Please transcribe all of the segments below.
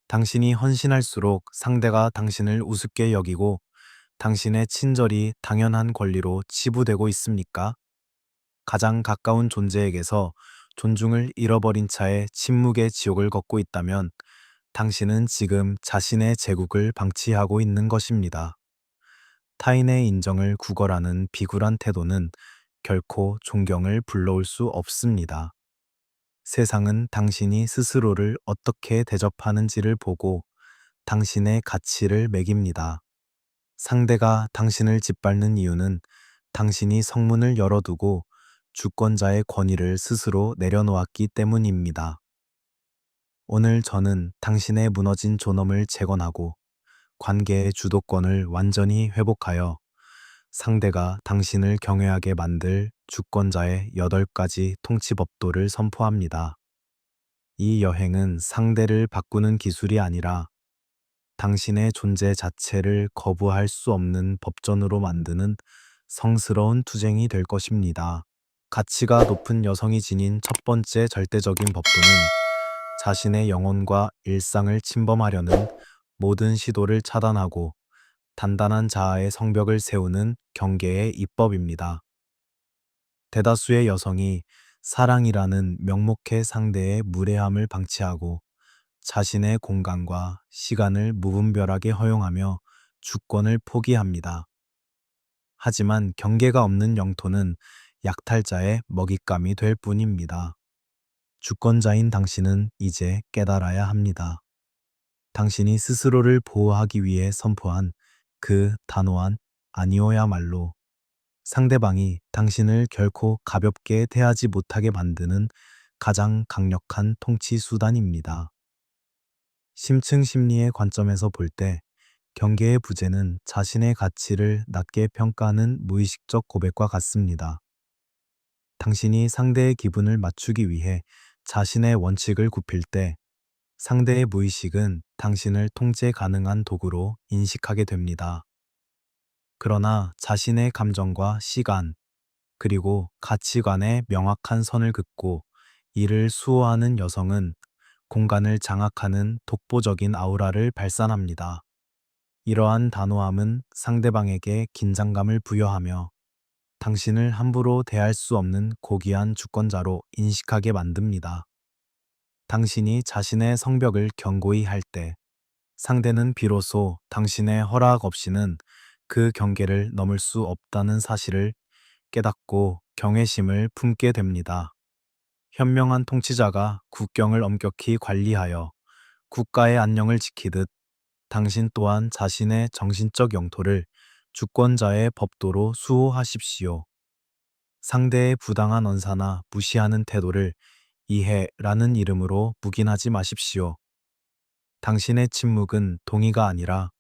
당신이 헌신할수록 상대가 당신을 우습게 여기고 당신의 친절이 당연한 권리로 치부되고 있습니까? 가장 가까운 존재에게서 존중을 잃어버린 채 침묵의 지옥을 걷고 있다면 당신은 지금 자신의 제국을 방치하고 있는 것입니다. 타인의 인정을 구걸하는 비굴한 태도는 결코 존경을 불러올 수 없습니다. 세상은 당신이 스스로를 어떻게 대접하는지를 보고 당신의 가치를 매깁니다. 상대가 당신을 짓밟는 이유는 당신이 성문을 열어두고 주권자의 권위를 스스로 내려놓았기 때문입니다. 오늘 저는 당신의 무너진 존엄을 재건하고 관계의 주도권을 완전히 회복하여 상대가 당신을 경외하게 만들 주권자의 8가지 통치법도를 선포합니다. 이 여행은 상대를 바꾸는 기술이 아니라 당신의 존재 자체를 거부할 수 없는 법전으로 만드는 성스러운 투쟁이 될 것입니다. 가치가 높은 여성이 지닌 첫 번째 절대적인 법도는 자신의 영혼과 일상을 침범하려는 모든 시도를 차단하고 단단한 자아의 성벽을 세우는 경계의 입법입니다. 대다수의 여성이 사랑이라는 명목의 상대의 무례함을 방치하고 자신의 공간과 시간을 무분별하게 허용하며 주권을 포기합니다. 하지만 경계가 없는 영토는 약탈자의 먹잇감이 될 뿐입니다. 주권자인 당신은 이제 깨달아야 합니다. 당신이 스스로를 보호하기 위해 선포한 그 단호한 아니오야말로 상대방이 당신을 결코 가볍게 대하지 못하게 만드는 가장 강력한 통치 수단입니다. 심층 심리의 관점에서 볼 때 경계의 부재는 자신의 가치를 낮게 평가하는 무의식적 고백과 같습니다. 당신이 상대의 기분을 맞추기 위해 자신의 원칙을 굽힐 때 상대의 무의식은 당신을 통제 가능한 도구로 인식하게 됩니다. 그러나 자신의 감정과 시간, 그리고 가치관에 명확한 선을 긋고 이를 수호하는 여성은 공간을 장악하는 독보적인 아우라를 발산합니다. 이러한 단호함은 상대방에게 긴장감을 부여하며 당신을 함부로 대할 수 없는 고귀한 주권자로 인식하게 만듭니다. 당신이 자신의 성벽을 견고히 할 때 상대는 비로소 당신의 허락 없이는 그 경계를 넘을 수 없다는 사실을 깨닫고 경외심을 품게 됩니다. 현명한 통치자가 국경을 엄격히 관리하여 국가의 안녕을 지키듯 당신 또한 자신의 정신적 영토를 주권자의 법도로 수호하십시오. 상대의 부당한 언사나 무시하는 태도를 이해라는 이름으로 묵인하지 마십시오. 당신의 침묵은 동의가 아니라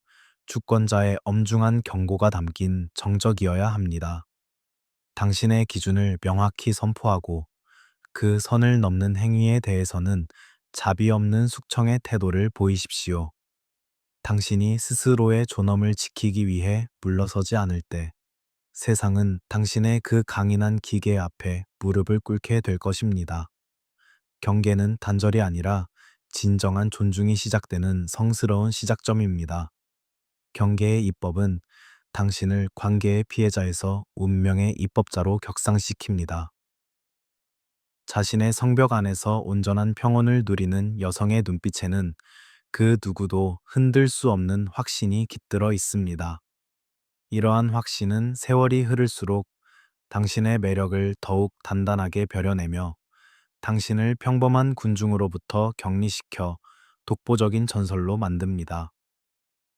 주권자의 엄중한 경고가 담긴 정적이어야 합니다. 당신의 기준을 명확히 선포하고 그 선을 넘는 행위에 대해서는 자비 없는 숙청의 태도를 보이십시오. 당신이 스스로의 존엄을 지키기 위해 물러서지 않을 때 세상은 당신의 그 강인한 기계 앞에 무릎을 꿇게 될 것입니다. 경계는 단절이 아니라 진정한 존중이 시작되는 성스러운 시작점입니다. 경계의 입법은 당신을 관계의 피해자에서 운명의 입법자로 격상시킵니다. 자신의 성벽 안에서 온전한 평온을 누리는 여성의 눈빛에는 그 누구도 흔들 수 없는 확신이 깃들어 있습니다. 이러한 확신은 세월이 흐를수록 당신의 매력을 더욱 단단하게 벼려내며 당신을 평범한 군중으로부터 격리시켜 독보적인 전설로 만듭니다.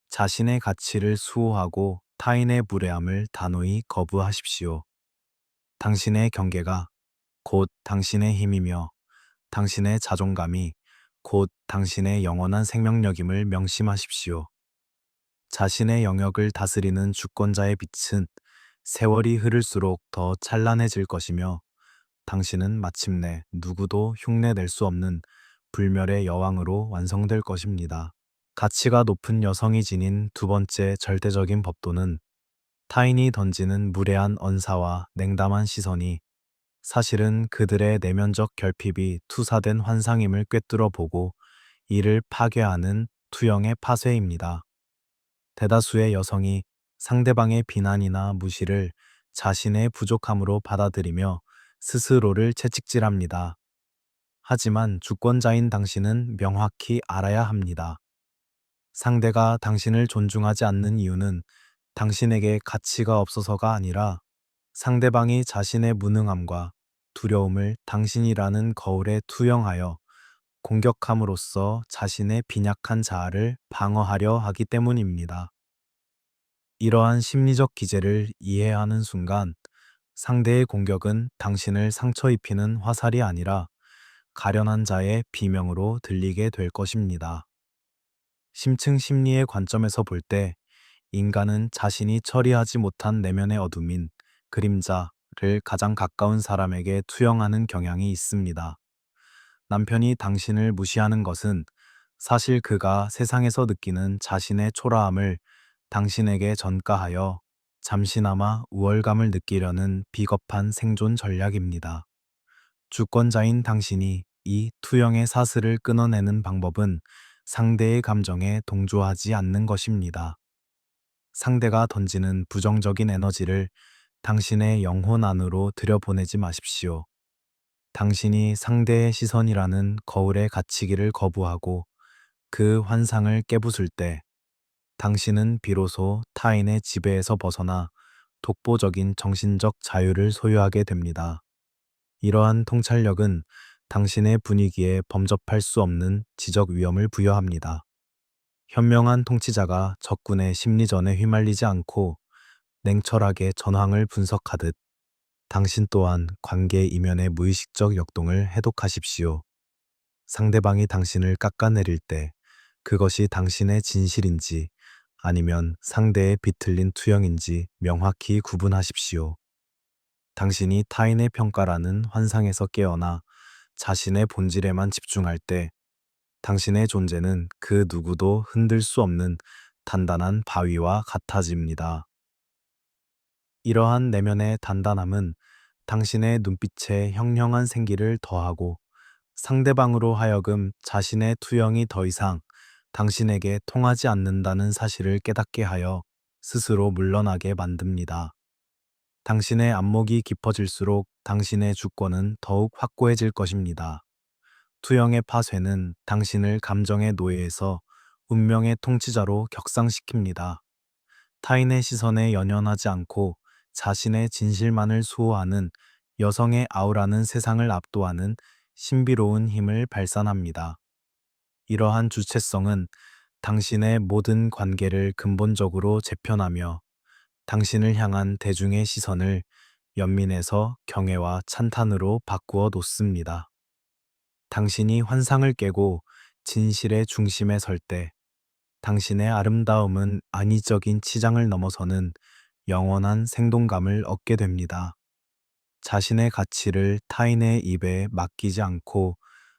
자신의 가치를 수호하고 타인의 무례함을 단호히 거부하십시오. 당신의 경계가 곧 당신의 힘이며 당신의 자존감이 곧 당신의 영원한 생명력임을 명심하십시오. 자신의 영역을 다스리는 주권자의 빛은 세월이 흐를수록 더 찬란해질 것이며 당신은 마침내 누구도 흉내낼 수 없는 불멸의 여왕으로 완성될 것입니다. 가치가 높은 여성이 지닌 두 번째 절대적인 법도는 타인이 던지는 무례한 언사와 냉담한 시선이 사실은 그들의 내면적 결핍이 투사된 환상임을 꿰뚫어 보고 이를 파괴하는 투영의 파쇄입니다. 대다수의 여성이 상대방의 비난이나 무시를 자신의 부족함으로 받아들이며 스스로를 채찍질합니다. 하지만 주권자인 당신은 명확히 알아야 합니다. 상대가 당신을 존중하지 않는 이유는 당신에게 가치가 없어서가 아니라 상대방이 자신의 무능함과 두려움을 당신이라는 거울에 투영하여 공격함으로써 자신의 빈약한 자아를 방어하려 하기 때문입니다. 이러한 심리적 기제를 이해하는 순간 상대의 공격은 당신을 상처 입히는 화살이 아니라 가련한 자의 비명으로 들리게 될 것입니다. 심층 심리의 관점에서 볼 때 인간은 자신이 처리하지 못한 내면의 어둠인 그림자를 가장 가까운 사람에게 투영하는 경향이 있습니다. 남편이 당신을 무시하는 것은 사실 그가 세상에서 느끼는 자신의 초라함을 당신에게 전가하여 잠시나마 우월감을 느끼려는 비겁한 생존 전략입니다. 주권자인 당신이 이 투영의 사슬을 끊어내는 방법은 상대의 감정에 동조하지 않는 것입니다. 상대가 던지는 부정적인 에너지를 당신의 영혼 안으로 들여보내지 마십시오. 당신이 상대의 시선이라는 거울에 갇히기를 거부하고 그 환상을 깨부술 때 당신은 비로소 타인의 지배에서 벗어나 독보적인 정신적 자유를 소유하게 됩니다. 이러한 통찰력은 당신의 분위기에 범접할 수 없는 지적 위험을 부여합니다. 현명한 통치자가 적군의 심리전에 휘말리지 않고 냉철하게 전황을 분석하듯 당신 또한 관계 이면의 무의식적 역동을 해독하십시오. 상대방이 당신을 깎아내릴 때 그것이 당신의 진실인지 아니면 상대의 비틀린 투영인지 명확히 구분하십시오. 당신이 타인의 평가라는 환상에서 깨어나 자신의 본질에만 집중할 때 당신의 존재는 그 누구도 흔들 수 없는 단단한 바위와 같아집니다. 이러한 내면의 단단함은 당신의 눈빛에 형형한 생기를 더하고 상대방으로 하여금 자신의 투영이 더 이상 당신에게 통하지 않는다는 사실을 깨닫게 하여 스스로 물러나게 만듭니다. 당신의 안목이 깊어질수록 당신의 주권은 더욱 확고해질 것입니다. 투영의 파쇄는 당신을 감정의 노예에서 운명의 통치자로 격상시킵니다. 타인의 시선에 연연하지 않고 자신의 진실만을 수호하는 여성의 아우라는 세상을 압도하는 신비로운 힘을 발산합니다. 이러한 주체성은 당신의 모든 관계를 근본적으로 재편하며 당신을 향한 대중의 시선을 연민에서 경애와 찬탄으로 바꾸어 놓습니다. 당신이 환상을 깨고 진실의 중심에 설 때 당신의 아름다움은 안위적인 치장을 넘어서는 영원한 생동감을 얻게 됩니다. 자신의 가치를 타인의 입에 맡기지 않고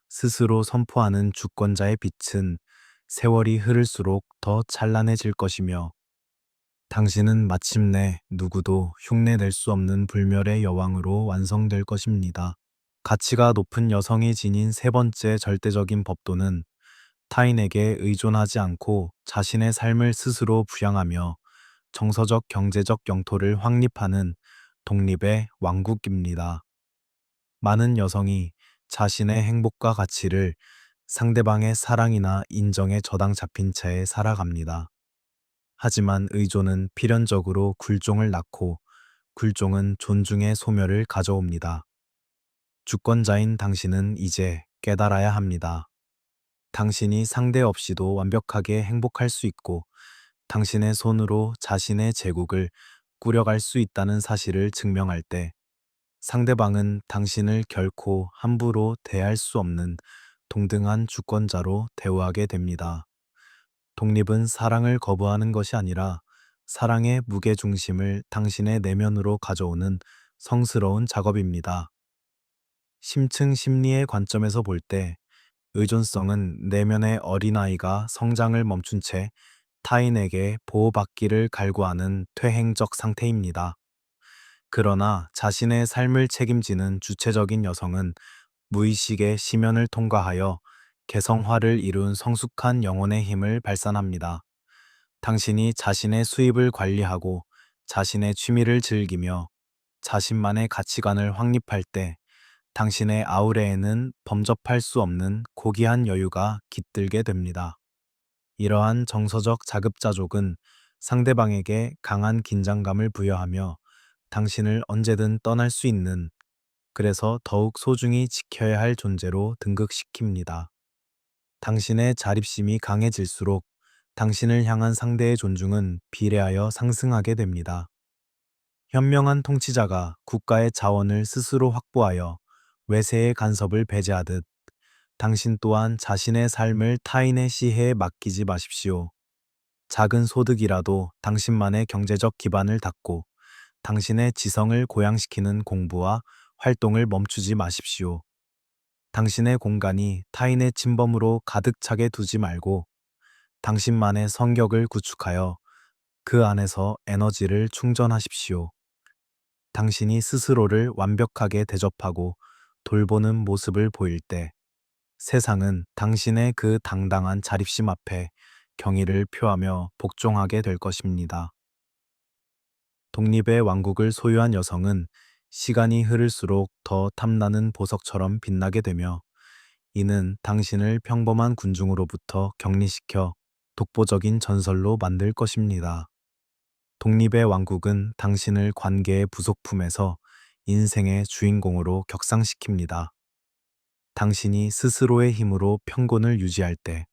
스스로 선포하는 주권자의 빛은 세월이 흐를수록 더 찬란해질 것이며 당신은 마침내 누구도 흉내낼 수 없는 불멸의 여왕으로 완성될 것입니다. 가치가 높은 여성이 지닌 세 번째 절대적인 법도는 타인에게 의존하지 않고 자신의 삶을 스스로 부양하며 정서적 경제적 영토를 확립하는 독립의 왕국입니다. 많은 여성이 자신의 행복과 가치를 상대방의 사랑이나 인정에 저당 잡힌 채 살아갑니다. 하지만 의존은 필연적으로 굴종을 낳고 굴종은 존중의 소멸을 가져옵니다. 주권자인 당신은 이제 깨달아야 합니다. 당신이 상대 없이도 완벽하게 행복할 수 있고 당신의 손으로 자신의 제국을 꾸려갈 수 있다는 사실을 증명할 때 상대방은 당신을 결코 함부로 대할 수 없는 동등한 주권자로 대우하게 됩니다. 독립은 사랑을 거부하는 것이 아니라 사랑의 무게중심을 당신의 내면으로 가져오는 성스러운 작업입니다. 심층 심리의 관점에서 볼 때 의존성은 내면의 어린아이가 성장을 멈춘 채 타인에게 보호받기를 갈구하는 퇴행적 상태입니다. 그러나 자신의 삶을 책임지는 주체적인 여성은 무의식의 심연을 통과하여 개성화를 이룬 성숙한 영혼의 힘을 발산합니다. 당신이 자신의 수입을 관리하고 자신의 취미를 즐기며 자신만의 가치관을 확립할 때 당신의 아우레에는 범접할 수 없는 고귀한 여유가 깃들게 됩니다. 이러한 정서적 자급자족은 상대방에게 강한 긴장감을 부여하며 당신을 언제든 떠날 수 있는, 그래서 더욱 소중히 지켜야 할 존재로 등극시킵니다. 당신의 자립심이 강해질수록 당신을 향한 상대의 존중은 비례하여 상승하게 됩니다. 현명한 통치자가 국가의 자원을 스스로 확보하여 외세의 간섭을 배제하듯 당신 또한 자신의 삶을 타인의 시혜에 맡기지 마십시오. 작은 소득이라도 당신만의 경제적 기반을 닦고 당신의 지성을 고양시키는 공부와 활동을 멈추지 마십시오. 당신의 공간이 타인의 침범으로 가득 차게 두지 말고 당신만의 성격을 구축하여 그 안에서 에너지를 충전하십시오. 당신이 스스로를 완벽하게 대접하고 돌보는 모습을 보일 때 세상은 당신의 그 당당한 자립심 앞에 경의를 표하며 복종하게 될 것입니다. 독립의 왕국을 소유한 여성은 시간이 흐를수록 더 탐나는 보석처럼 빛나게 되며 이는 당신을 평범한 군중으로부터 격리시켜 독보적인 전설로 만들 것입니다. 독립의 왕국은 당신을 관계의 부속품에서 인생의 주인공으로 격상시킵니다. 당신이 스스로의 힘으로 평곤을 유지할 때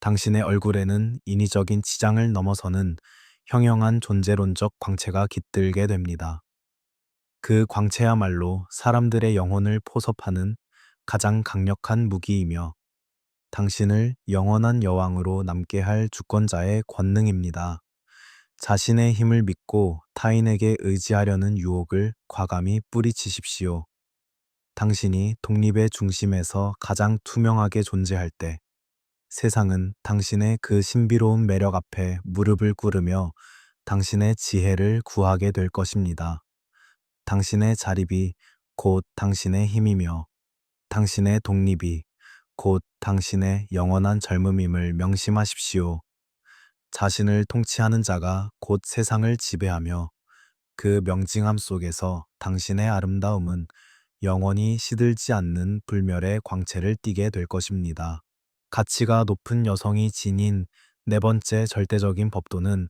당신의 얼굴에는 인위적인 치장을 넘어서는 형용한 존재론적 광채가 깃들게 됩니다. 그 광채야말로 사람들의 영혼을 포섭하는 가장 강력한 무기이며 당신을 영원한 여왕으로 남게 할 주권자의 권능입니다. 자신의 힘을 믿고 타인에게 의지하려는 유혹을 과감히 뿌리치십시오. 당신이 독립의 중심에서 가장 투명하게 존재할 때 세상은 당신의 그 신비로운 매력 앞에 무릎을 꿇으며 당신의 지혜를 구하게 될 것입니다. 당신의 자립이 곧 당신의 힘이며 당신의 독립이 곧 당신의 영원한 젊음임을 명심하십시오. 자신을 통치하는 자가 곧 세상을 지배하며 그 명징함 속에서 당신의 아름다움은 영원히 시들지 않는 불멸의 광채를 띠게 될 것입니다. 가치가 높은 여성이 지닌 네 번째 절대적인 법도는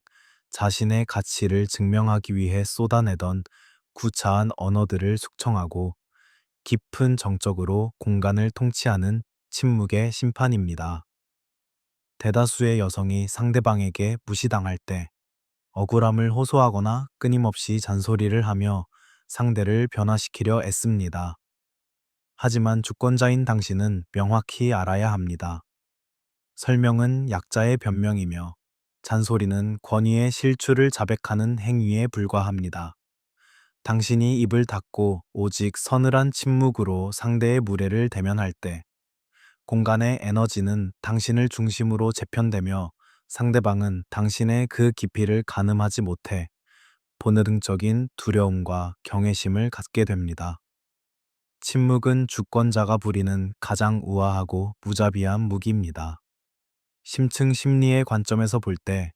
자신의 가치를 증명하기 위해 쏟아내던 구차한 언어들을 숙청하고 깊은 정적으로 공간을 통치하는 침묵의 심판입니다. 대다수의 여성이 상대방에게 무시당할 때 억울함을 호소하거나 끊임없이 잔소리를 하며 상대를 변화시키려 애씁니다. 하지만 주권자인 당신은 명확히 알아야 합니다. 설명은 약자의 변명이며 잔소리는 권위의 실추를 자백하는 행위에 불과합니다. 당신이 입을 닫고 오직 서늘한 침묵으로 상대의 무례를 대면할 때 공간의 에너지는 당신을 중심으로 재편되며 상대방은 당신의 그 깊이를 가늠하지 못해 본능적인 두려움과 경외심을 갖게 됩니다. 침묵은 주권자가 부리는 가장 우아하고 무자비한 무기입니다. 심층 심리의 관점에서 볼 때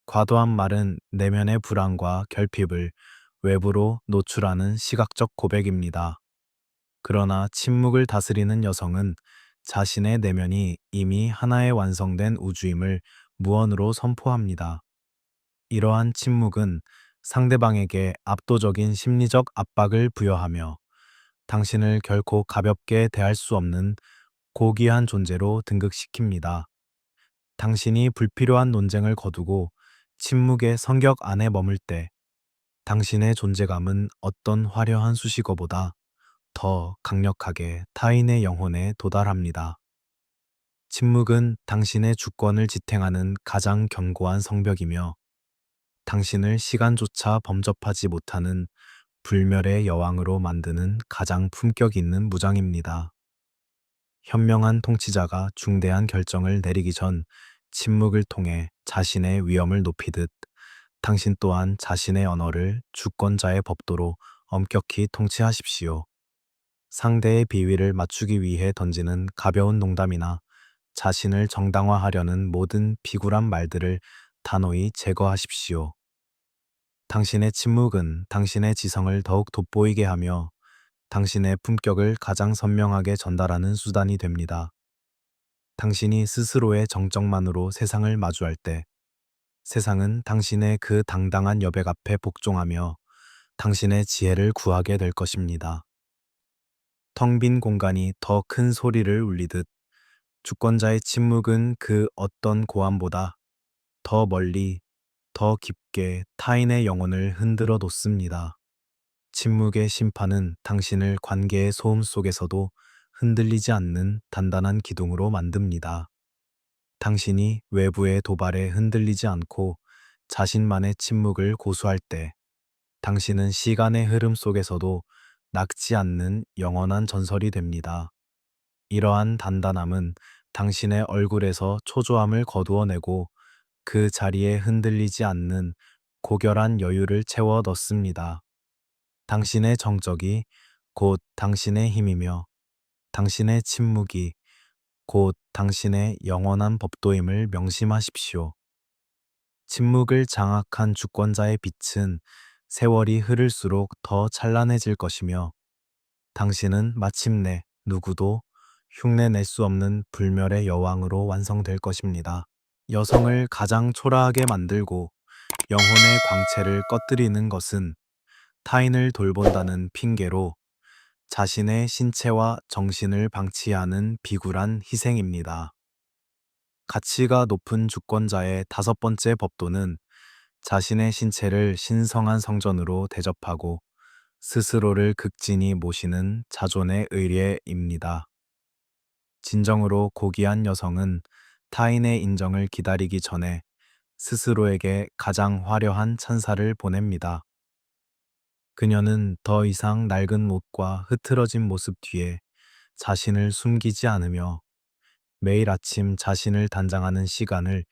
과도한 말은 내면의 불안과 결핍을 외부로 노출하는 시각적 고백입니다. 그러나 침묵을 다스리는 여성은 자신의 내면이 이미 하나의 완성된 우주임을 무언으로 선포합니다. 이러한 침묵은 상대방에게 압도적인 심리적 압박을 부여하며 당신을 결코 가볍게 대할 수 없는 고귀한 존재로 등극시킵니다. 당신이 불필요한 논쟁을 거두고 침묵의 성격 안에 머물 때 당신의 존재감은 어떤 화려한 수식어보다 더 강력하게 타인의 영혼에 도달합니다. 침묵은 당신의 주권을 지탱하는 가장 견고한 성벽이며 당신을 시간조차 범접하지 못하는 불멸의 여왕으로 만드는 가장 품격 있는 무장입니다. 현명한 통치자가 중대한 결정을 내리기 전 침묵을 통해 자신의 위엄을 높이듯 당신 또한 자신의 언어를 주권자의 법도로 엄격히 통치하십시오. 상대의 비위를 맞추기 위해 던지는 가벼운 농담이나 자신을 정당화하려는 모든 비굴한 말들을 단호히 제거하십시오. 당신의 침묵은 당신의 지성을 더욱 돋보이게 하며 당신의 품격을 가장 선명하게 전달하는 수단이 됩니다. 당신이 스스로의 정적만으로 세상을 마주할 때 세상은 당신의 그 당당한 여백 앞에 복종하며 당신의 지혜를 구하게 될 것입니다. 텅 빈 공간이 더 큰 소리를 울리듯 주권자의 침묵은 그 어떤 고함보다 더 멀리, 더 깊게 타인의 영혼을 흔들어 놓습니다. 침묵의 심판은 당신을 관계의 소음 속에서도 흔들리지 않는 단단한 기둥으로 만듭니다. 당신이 외부의 도발에 흔들리지 않고 자신만의 침묵을 고수할 때 당신은 시간의 흐름 속에서도 낡지 않는 영원한 전설이 됩니다. 이러한 단단함은 당신의 얼굴에서 초조함을 거두어내고 그 자리에 흔들리지 않는 고결한 여유를 채워 넣습니다. 당신의 정적이 곧 당신의 힘이며 당신의 침묵이 곧 당신의 영원한 법도임을 명심하십시오. 침묵을 장악한 주권자의 빛은 세월이 흐를수록 더 찬란해질 것이며 당신은 마침내 누구도 흉내낼 수 없는 불멸의 여왕으로 완성될 것입니다. 여성을 가장 초라하게 만들고 영혼의 광채를 꺼뜨리는 것은 타인을 돌본다는 핑계로 자신의 신체와 정신을 방치하는 비굴한 희생입니다. 가치가 높은 주권자의 다섯 번째 법도는 자신의 신체를 신성한 성전으로 대접하고 스스로를 극진히 모시는 자존의 의례입니다. 진정으로 고귀한 여성은 타인의 인정을 기다리기 전에 스스로에게 가장 화려한 찬사를 보냅니다. 그녀는 더 이상 낡은 옷과 흐트러진 모습 뒤에 자신을 숨기지 않으며 매일 아침 자신을 단장하는 시간을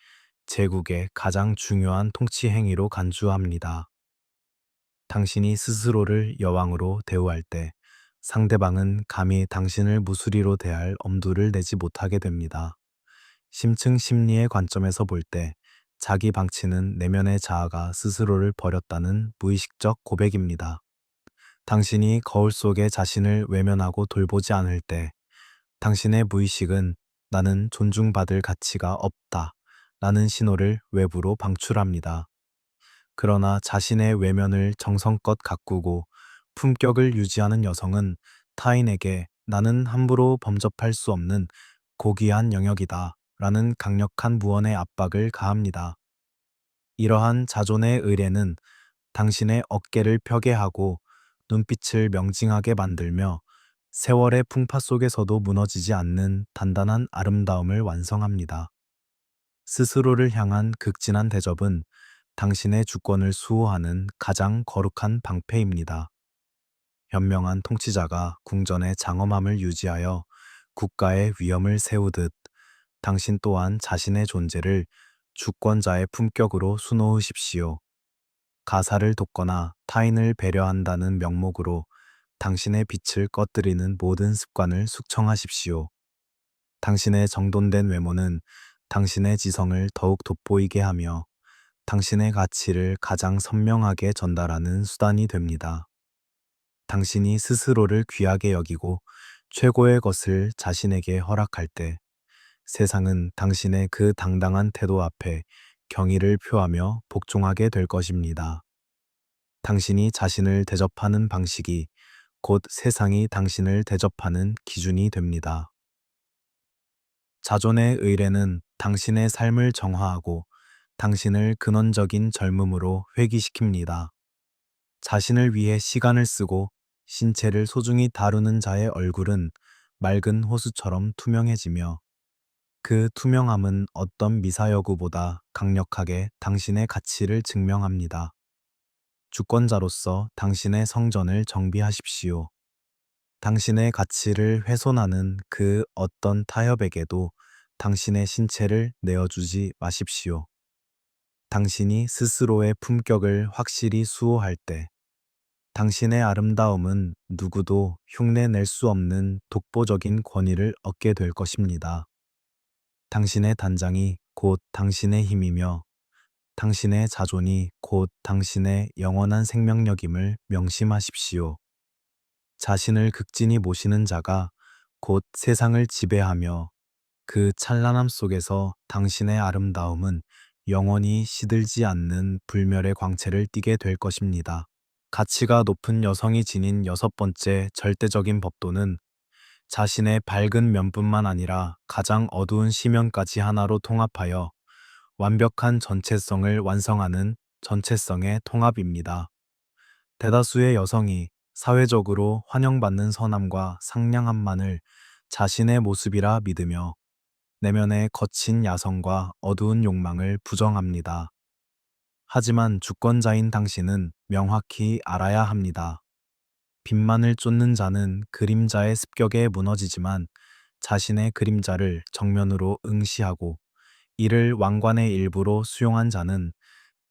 제국의 가장 중요한 통치 행위로 간주합니다. 당신이 스스로를 여왕으로 대우할 때 상대방은 감히 당신을 무수리로 대할 엄두를 내지 못하게 됩니다. 심층 심리의 관점에서 볼 때 자기 방치는 내면의 자아가 스스로를 버렸다는 무의식적 고백입니다. 당신이 거울 속에 자신을 외면하고 돌보지 않을 때 당신의 무의식은 나는 존중받을 가치가 없다 라는 신호를 외부로 방출합니다. 그러나 자신의 외면을 정성껏 가꾸고 품격을 유지하는 여성은 타인에게 나는 함부로 범접할 수 없는 고귀한 영역이다 라는 강력한 무언의 압박을 가합니다. 이러한 자존의 의례는 당신의 어깨를 펴게 하고 눈빛을 명징하게 만들며 세월의 풍파 속에서도 무너지지 않는 단단한 아름다움을 완성합니다. 스스로를 향한 극진한 대접은 당신의 주권을 수호하는 가장 거룩한 방패입니다. 현명한 통치자가 궁전의 장엄함을 유지하여 국가의 위엄을 세우듯 당신 또한 자신의 존재를 주권자의 품격으로 수놓으십시오. 가사를 돕거나 타인을 배려한다는 명목으로 당신의 빛을 꺼뜨리는 모든 습관을 숙청하십시오. 당신의 정돈된 외모는 당신의 지성을 더욱 돋보이게 하며 당신의 가치를 가장 선명하게 전달하는 수단이 됩니다. 당신이 스스로를 귀하게 여기고 최고의 것을 자신에게 허락할 때 세상은 당신의 그 당당한 태도 앞에 경의를 표하며 복종하게 될 것입니다. 당신이 자신을 대접하는 방식이 곧 세상이 당신을 대접하는 기준이 됩니다. 자존의 의례는 당신의 삶을 정화하고 당신을 근원적인 젊음으로 회귀시킵니다. 자신을 위해 시간을 쓰고 신체를 소중히 다루는 자의 얼굴은 맑은 호수처럼 투명해지며 그 투명함은 어떤 미사여구보다 강력하게 당신의 가치를 증명합니다. 주권자로서 당신의 성전을 정비하십시오. 당신의 가치를 훼손하는 그 어떤 타협에게도 당신의 신체를 내어주지 마십시오. 당신이 스스로의 품격을 확실히 수호할 때 당신의 아름다움은 누구도 흉내낼 수 없는 독보적인 권위를 얻게 될 것입니다. 당신의 단장이 곧 당신의 힘이며 당신의 자존이 곧 당신의 영원한 생명력임을 명심하십시오. 자신을 극진히 모시는 자가 곧 세상을 지배하며 그 찬란함 속에서 당신의 아름다움은 영원히 시들지 않는 불멸의 광채를 띠게 될 것입니다. 가치가 높은 여성이 지닌 여섯 번째 절대적인 법도는 자신의 밝은 면뿐만 아니라 가장 어두운 시면까지 하나로 통합하여 완벽한 전체성을 완성하는 전체성의 통합입니다. 대다수의 여성이 사회적으로 환영받는 선함과 상냥함만을 자신의 모습이라 믿으며 내면의 거친 야성과 어두운 욕망을 부정합니다. 하지만 주권자인 당신은 명확히 알아야 합니다. 빛만을 쫓는 자는 그림자의 습격에 무너지지만 자신의 그림자를 정면으로 응시하고 이를 왕관의 일부로 수용한 자는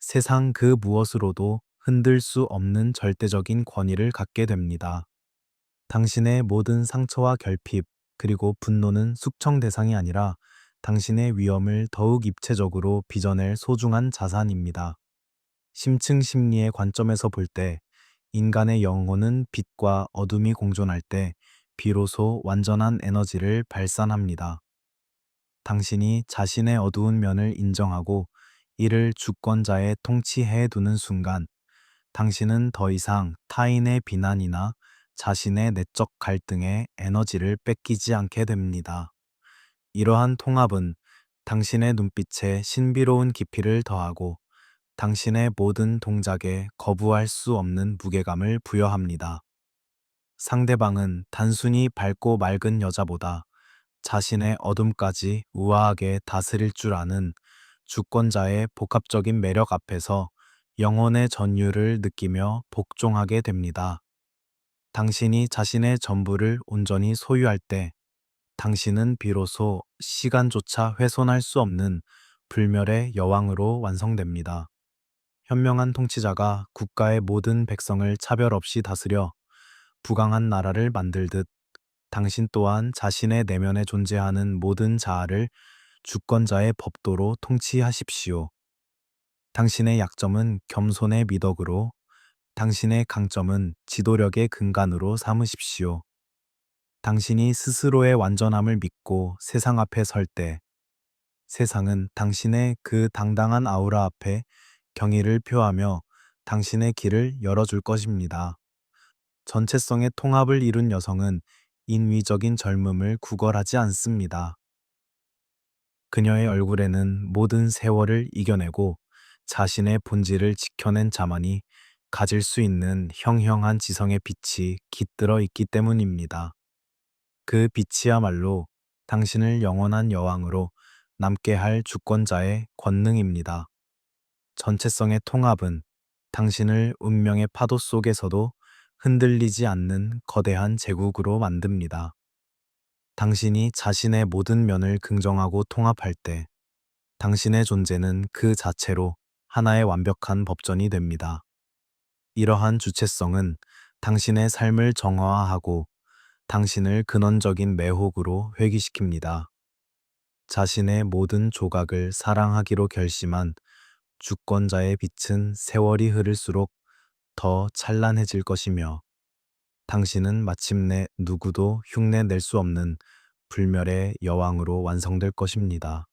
세상 그 무엇으로도 흔들 수 없는 절대적인 권위를 갖게 됩니다. 당신의 모든 상처와 결핍, 그리고 분노는 숙청 대상이 아니라 당신의 위험을 더욱 입체적으로 빚어낼 소중한 자산입니다. 심층 심리의 관점에서 볼 때 인간의 영혼은 빛과 어둠이 공존할 때 비로소 완전한 에너지를 발산합니다. 당신이 자신의 어두운 면을 인정하고 이를 주권자에 통치해 두는 순간 당신은 더 이상 타인의 비난이나 자신의 내적 갈등에 에너지를 뺏기지 않게 됩니다. 이러한 통합은 당신의 눈빛에 신비로운 깊이를 더하고 당신의 모든 동작에 거부할 수 없는 무게감을 부여합니다. 상대방은 단순히 밝고 맑은 여자보다 자신의 어둠까지 우아하게 다스릴 줄 아는 주권자의 복합적인 매력 앞에서 영혼의 전율을 느끼며 복종하게 됩니다. 당신이 자신의 전부를 온전히 소유할 때 당신은 비로소 시간조차 훼손할 수 없는 불멸의 여왕으로 완성됩니다. 현명한 통치자가 국가의 모든 백성을 차별 없이 다스려 부강한 나라를 만들듯 당신 또한 자신의 내면에 존재하는 모든 자아를 주권자의 법도로 통치하십시오. 당신의 약점은 겸손의 미덕으로, 당신의 강점은 지도력의 근간으로 삼으십시오. 당신이 스스로의 완전함을 믿고 세상 앞에 설 때, 세상은 당신의 그 당당한 아우라 앞에 경의를 표하며 당신의 길을 열어줄 것입니다. 전체성의 통합을 이룬 여성은 인위적인 젊음을 구걸하지 않습니다. 그녀의 얼굴에는 모든 세월을 이겨내고 자신의 본질을 지켜낸 자만이 가질 수 있는 형형한 지성의 빛이 깃들어 있기 때문입니다. 그 빛이야말로 당신을 영원한 여왕으로 남게 할 주권자의 권능입니다. 전체성의 통합은 당신을 운명의 파도 속에서도 흔들리지 않는 거대한 제국으로 만듭니다. 당신이 자신의 모든 면을 긍정하고 통합할 때 당신의 존재는 그 자체로 하나의 완벽한 법전이 됩니다. 이러한 주체성은 당신의 삶을 정화하고 당신을 근원적인 매혹으로 회귀시킵니다. 자신의 모든 조각을 사랑하기로 결심한 주권자의 빛은 세월이 흐를수록 더 찬란해질 것이며 당신은 마침내 누구도 흉내낼 수 없는 불멸의 여왕으로 완성될 것입니다.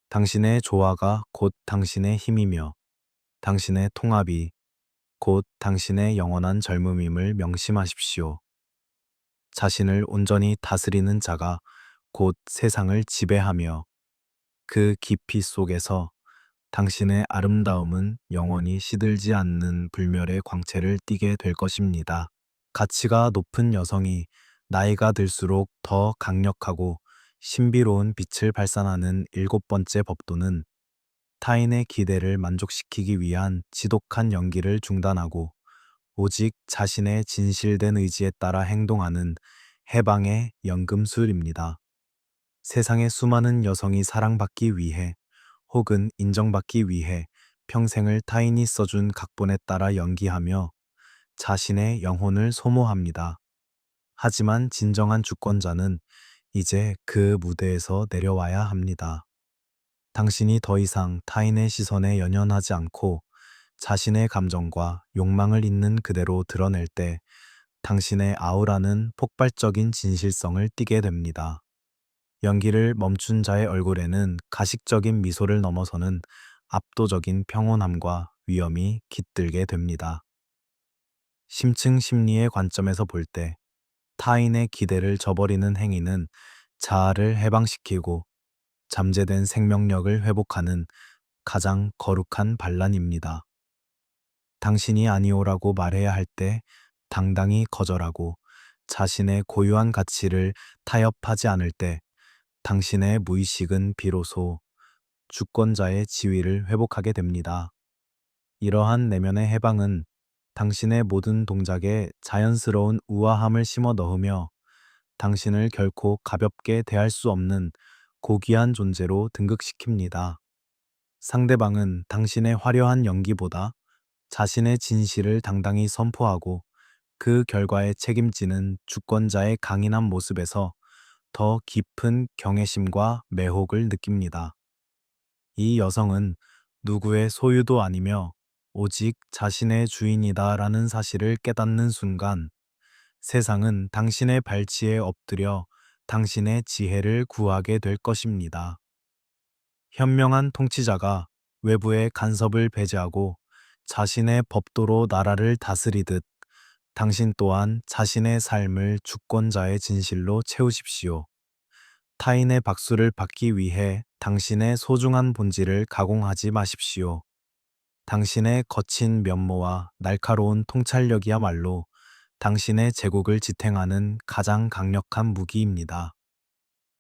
당신의 조화가 곧 당신의 힘이며 당신의 통합이 곧 당신의 영원한 젊음임을 명심하십시오. 자신을 온전히 다스리는 자가 곧 세상을 지배하며 그 깊이 속에서 당신의 아름다움은 영원히 시들지 않는 불멸의 광채를 띠게 될 것입니다. 가치가 높은 여성이 나이가 들수록 더 강력하고 신비로운 빛을 발산하는 일곱 번째 법도는 타인의 기대를 만족시키기 위한 지독한 연기를 중단하고 오직 자신의 진실된 의지에 따라 행동하는 해방의 연금술입니다. 세상의 수많은 여성이 사랑받기 위해 혹은 인정받기 위해 평생을 타인이 써준 각본에 따라 연기하며 자신의 영혼을 소모합니다. 하지만 진정한 주권자는 이제 그 무대에서 내려와야 합니다. 당신이 더 이상 타인의 시선에 연연하지 않고 자신의 감정과 욕망을 있는 그대로 드러낼 때 당신의 아우라는 폭발적인 진실성을 띠게 됩니다. 연기를 멈춘 자의 얼굴에는 가식적인 미소를 넘어서는 압도적인 평온함과 위엄이 깃들게 됩니다. 심층 심리의 관점에서 볼 때 타인의 기대를 저버리는 행위는 자아를 해방시키고 잠재된 생명력을 회복하는 가장 거룩한 반란입니다. 당신이 아니오라고 말해야 할 때 당당히 거절하고 자신의 고유한 가치를 타협하지 않을 때 당신의 무의식은 비로소 주권자의 지위를 회복하게 됩니다. 이러한 내면의 해방은 당신의 모든 동작에 자연스러운 우아함을 심어 넣으며 당신을 결코 가볍게 대할 수 없는 고귀한 존재로 등극시킵니다. 상대방은 당신의 화려한 연기보다 자신의 진실을 당당히 선포하고 그 결과에 책임지는 주권자의 강인한 모습에서 더 깊은 경외심과 매혹을 느낍니다. 이 여성은 누구의 소유도 아니며 오직 자신의 주인이다라는 사실을 깨닫는 순간 세상은 당신의 발치에 엎드려 당신의 지혜를 구하게 될 것입니다. 현명한 통치자가 외부의 간섭을 배제하고 자신의 법도로 나라를 다스리듯 당신 또한 자신의 삶을 주권자의 진실로 채우십시오. 타인의 박수를 받기 위해 당신의 소중한 본질을 가공하지 마십시오. 당신의 거친 면모와 날카로운 통찰력이야말로 당신의 제국을 지탱하는 가장 강력한 무기입니다.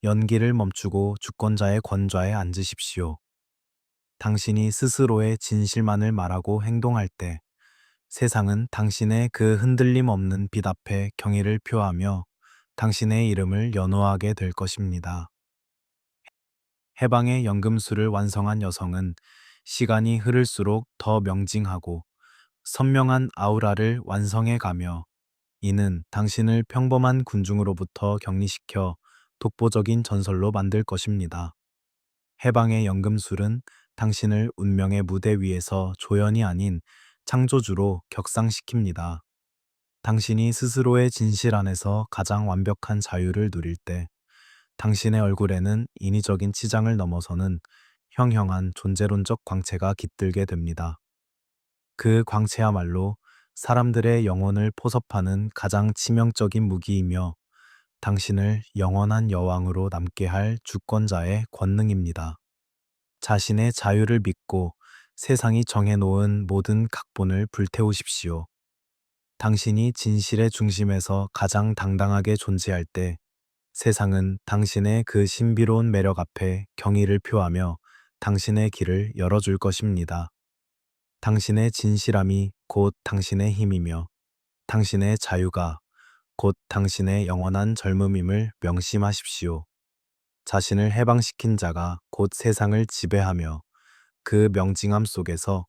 연기를 멈추고 주권자의 권좌에 앉으십시오. 당신이 스스로의 진실만을 말하고 행동할 때 세상은 당신의 그 흔들림 없는 빛 앞에 경의를 표하며 당신의 이름을 연호하게 될 것입니다. 해방의 연금술을 완성한 여성은 시간이 흐를수록 더 명징하고 선명한 아우라를 완성해 가며 이는 당신을 평범한 군중으로부터 격리시켜 독보적인 전설로 만들 것입니다. 해방의 연금술은 당신을 운명의 무대 위에서 조연이 아닌 창조주로 격상시킵니다. 당신이 스스로의 진실 안에서 가장 완벽한 자유를 누릴 때 당신의 얼굴에는 인위적인 치장을 넘어서는 형형한 존재론적 광채가 깃들게 됩니다. 그 광채야말로 사람들의 영혼을 포섭하는 가장 치명적인 무기이며 당신을 영원한 여왕으로 남게 할 주권자의 권능입니다. 자신의 자유를 믿고 세상이 정해놓은 모든 각본을 불태우십시오. 당신이 진실의 중심에서 가장 당당하게 존재할 때 세상은 당신의 그 신비로운 매력 앞에 경의를 표하며 당신의 길을 열어줄 것입니다. 당신의 진실함이 곧 당신의 힘이며 당신의 자유가 곧 당신의 영원한 젊음임을 명심하십시오. 자신을 해방시킨 자가 곧 세상을 지배하며 그 명징함 속에서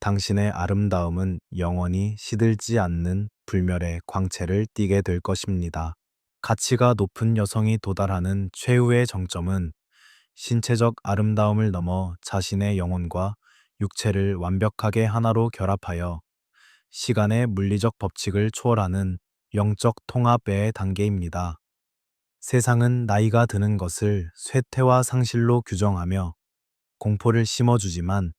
당신의 아름다움은 영원히 시들지 않는 불멸의 광채를 띠게 될 것입니다. 가치가 높은 여성이 도달하는 최후의 정점은 신체적 아름다움을 넘어 자신의 영혼과 육체를 완벽하게 하나로 결합하여 시간의 물리적 법칙을 초월하는 영적 통합의 단계입니다. 세상은 나이가 드는 것을 쇠퇴와 상실로 규정하며 공포를 심어주지만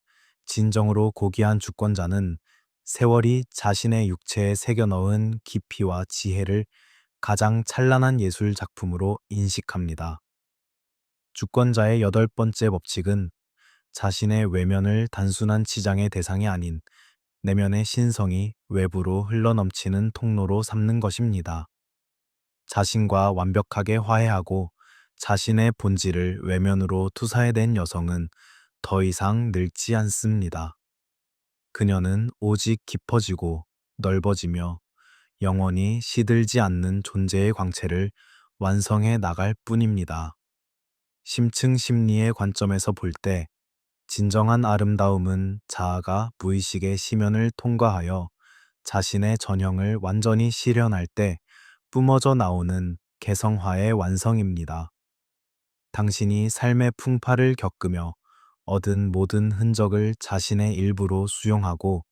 진정으로 고귀한 주권자는 세월이 자신의 육체에 새겨 넣은 깊이와 지혜를 가장 찬란한 예술 작품으로 인식합니다. 주권자의 여덟 번째 법칙은 자신의 외면을 단순한 치장의 대상이 아닌 내면의 신성이 외부로 흘러넘치는 통로로 삼는 것입니다. 자신과 완벽하게 화해하고 자신의 본질을 외면으로 투사해낸 여성은 더 이상 늙지 않습니다. 그녀는 오직 깊어지고 넓어지며 영원히 시들지 않는 존재의 광채를 완성해 나갈 뿐입니다. 심층 심리의 관점에서 볼 때 진정한 아름다움은 자아가 무의식의 심연을 통과하여 자신의 전형을 완전히 실현할 때 뿜어져 나오는 개성화의 완성입니다. 당신이 삶의 풍파를 겪으며 얻은 모든 흔적을 자신의 일부로 수용하고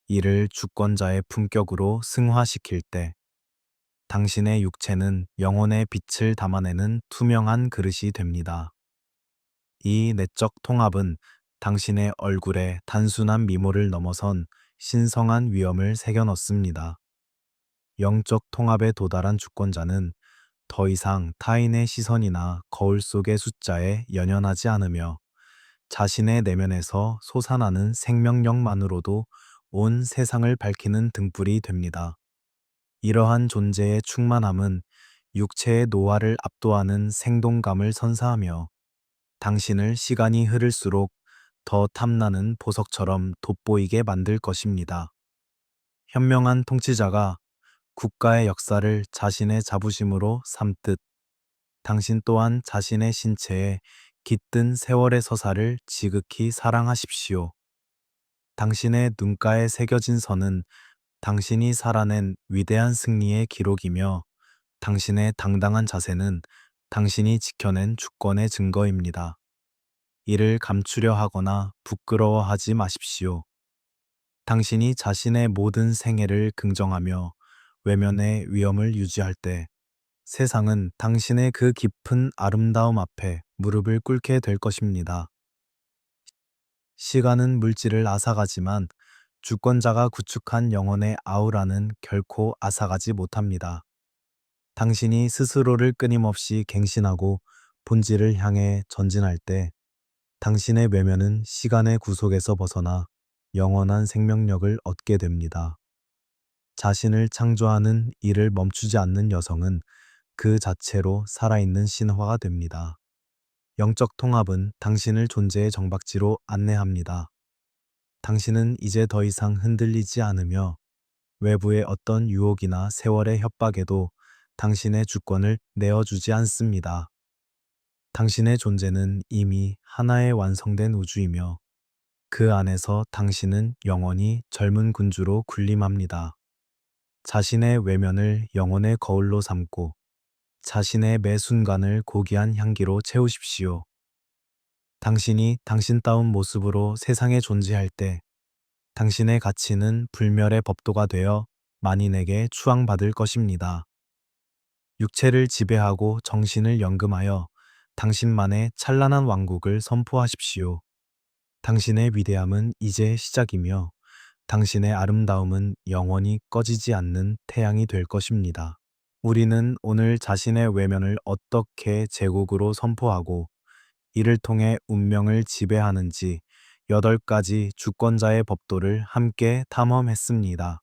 이를 주권자의 품격으로 승화시킬 때 당신의 육체는 영혼의 빛을 담아내는 투명한 그릇이 됩니다. 이 내적 통합은 당신의 얼굴에 단순한 미모를 넘어선 신성한 위엄을 새겨 넣습니다. 영적 통합에 도달한 주권자는 더 이상 타인의 시선이나 거울 속의 숫자에 연연하지 않으며 자신의 내면에서 솟아나는 생명력만으로도 온 세상을 밝히는 등불이 됩니다. 이러한 존재의 충만함은 육체의 노화를 압도하는 생동감을 선사하며 당신을 시간이 흐를수록 더 탐나는 보석처럼 돋보이게 만들 것입니다. 현명한 통치자가 국가의 역사를 자신의 자부심으로 삼듯 당신 또한 자신의 신체에 깃든 세월의 서사를 지극히 사랑하십시오. 당신의 눈가에 새겨진 선은 당신이 살아낸 위대한 승리의 기록이며 당신의 당당한 자세는 당신이 지켜낸 주권의 증거입니다. 이를 감추려 하거나 부끄러워하지 마십시오. 당신이 자신의 모든 생애를 긍정하며 외면의 위엄을 유지할 때 세상은 당신의 그 깊은 아름다움 앞에 무릎을 꿇게 될 것입니다. 시간은 물질을 앗아가지만 주권자가 구축한 영혼의 아우라는 결코 앗아가지 못합니다. 당신이 스스로를 끊임없이 갱신하고 본질을 향해 전진할 때 당신의 외면은 시간의 구속에서 벗어나 영원한 생명력을 얻게 됩니다. 자신을 창조하는 일을 멈추지 않는 여성은 그 자체로 살아있는 신화가 됩니다. 영적 통합은 당신을 존재의 정박지로 안내합니다. 당신은 이제 더 이상 흔들리지 않으며 외부의 어떤 유혹이나 세월의 협박에도 당신의 주권을 내어주지 않습니다. 당신의 존재는 이미 하나의 완성된 우주이며 그 안에서 당신은 영원히 젊은 군주로 군림합니다. 자신의 외면을 영혼의 거울로 삼고 자신의 매 순간을 고귀한 향기로 채우십시오. 당신이 당신다운 모습으로 세상에 존재할 때 당신의 가치는 불멸의 법도가 되어 만인에게 추앙받을 것입니다. 육체를 지배하고 정신을 연금하여 당신만의 찬란한 왕국을 선포하십시오. 당신의 위대함은 이제 시작이며 당신의 아름다움은 영원히 꺼지지 않는 태양이 될 것입니다. 우리는 오늘 자신의 외면을 어떻게 제국으로 선포하고 이를 통해 운명을 지배하는지 8가지 주권자의 법도를 함께 탐험했습니다.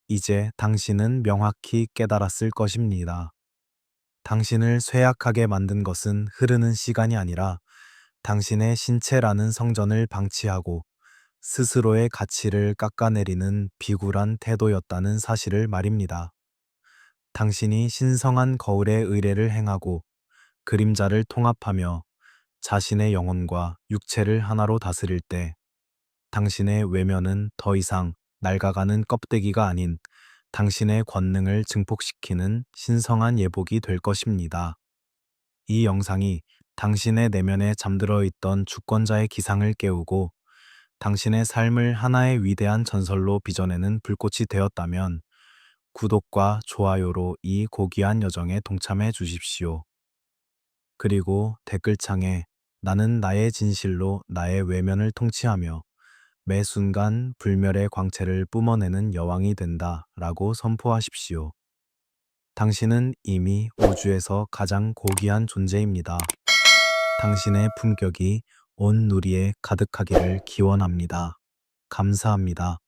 이제 당신은 명확히 깨달았을 것입니다. 당신을 쇠약하게 만든 것은 흐르는 시간이 아니라 당신의 신체라는 성전을 방치하고 스스로의 가치를 깎아내리는 비굴한 태도였다는 사실을 말입니다. 당신이 신성한 거울의 의례를 행하고 그림자를 통합하며 자신의 영혼과 육체를 하나로 다스릴 때 당신의 외면은 더 이상 낡아가는 껍데기가 아닌 당신의 권능을 증폭시키는 신성한 예복이 될 것입니다. 이 영상이 당신의 내면에 잠들어 있던 주권자의 기상을 깨우고 당신의 삶을 하나의 위대한 전설로 빚어내는 불꽃이 되었다면 구독과 좋아요로 이 고귀한 여정에 동참해 주십시오. 그리고 댓글창에 나는 나의 진실로 나의 외면을 통치하며 매 순간 불멸의 광채를 뿜어내는 여왕이 된다 라고 선포하십시오. 당신은 이미 우주에서 가장 고귀한 존재입니다. 당신의 품격이 온 누리에 가득하기를 기원합니다. 감사합니다.